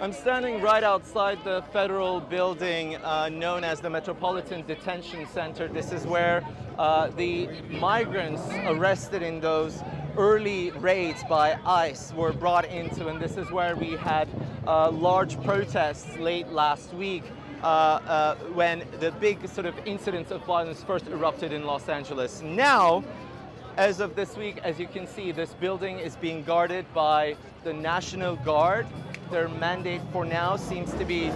I'm standing right outside the federal building known as the Metropolitan Detention Center. This is where the migrants arrested in those early raids by ICE were brought into, and this is where we had large protests late last week when the big sort of incidents of violence first erupted in Los Angeles. Now, as of this week, as you can see, this building is being guarded by the National Guard. Their mandate for now seems to be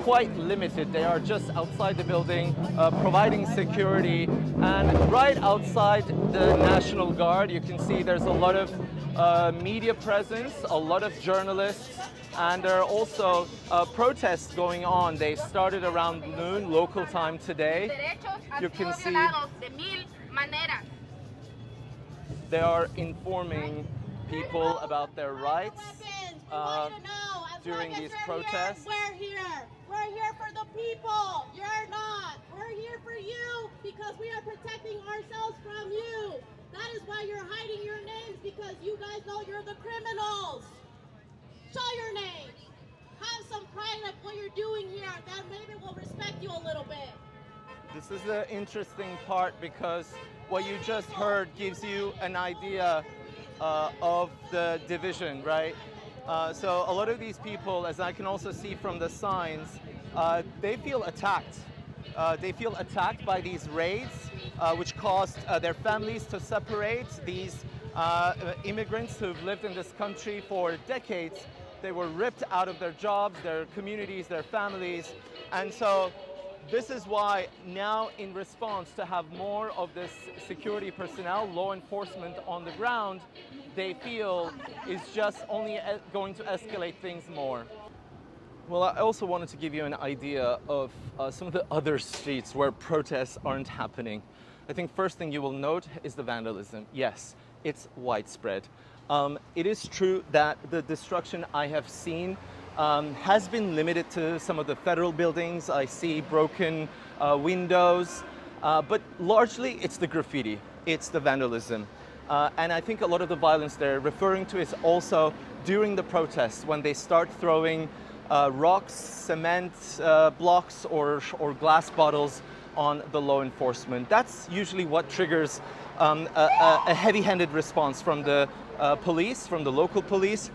quite limited. They are just outside the building providing security, and right outside the National Guard you can see there's a lot of media presence, a lot of journalists, and there are also protests going on. They started around noon local time today. You can see they are informing people about their rights during these protests. We're here for the people. You're not. We're here for you because we are protecting ourselves from you. That is why you're hiding your names, because you guys know you're the criminals. Show your names. Have some pride of what you're doing here. Then maybe we'll respect you a little bit. This is the interesting part, because what you just heard gives you an idea of the division, right? So a lot of these people, as I can also see from the signs, they feel attacked. They feel attacked by these raids, which caused their families to separate. These immigrants who've lived in this country for decades, they were ripped out of their jobs, their communities, their families. And so this is why now, in response to have more of this security personnel, law enforcement on the ground, they feel is just only going to escalate things more. Well, I also wanted to give you an idea of some of the other streets where protests aren't happening. I think first thing you will note is the vandalism. Yes, it's widespread. It is true that the destruction I have seen has been limited to some of the federal buildings. I see broken windows, but largely it's the graffiti, it's the vandalism. And I think a lot of the violence they're referring to is also during the protests, when they start throwing rocks, cement blocks, or glass bottles on the law enforcement. That's usually what triggers a heavy-handed response from the police, from the local police.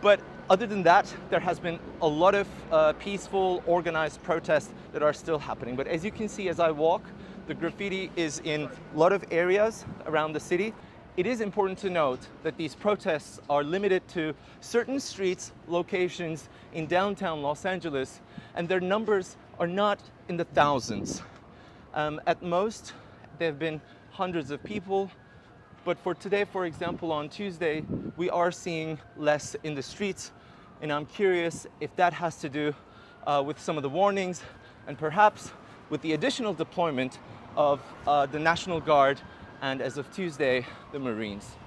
But other than that, there has been a lot of peaceful, organized protests that are still happening. But as you can see as I walk, the graffiti is in a lot of areas around the city. It is important to note that these protests are limited to certain streets, locations in downtown Los Angeles, and their numbers are not in the thousands. At most, there have been hundreds of people. But for today, for example, on Tuesday, we are seeing less in the streets. And I'm curious if that has to do with some of the warnings, and perhaps with the additional deployment of the National Guard and, as of Tuesday, the Marines.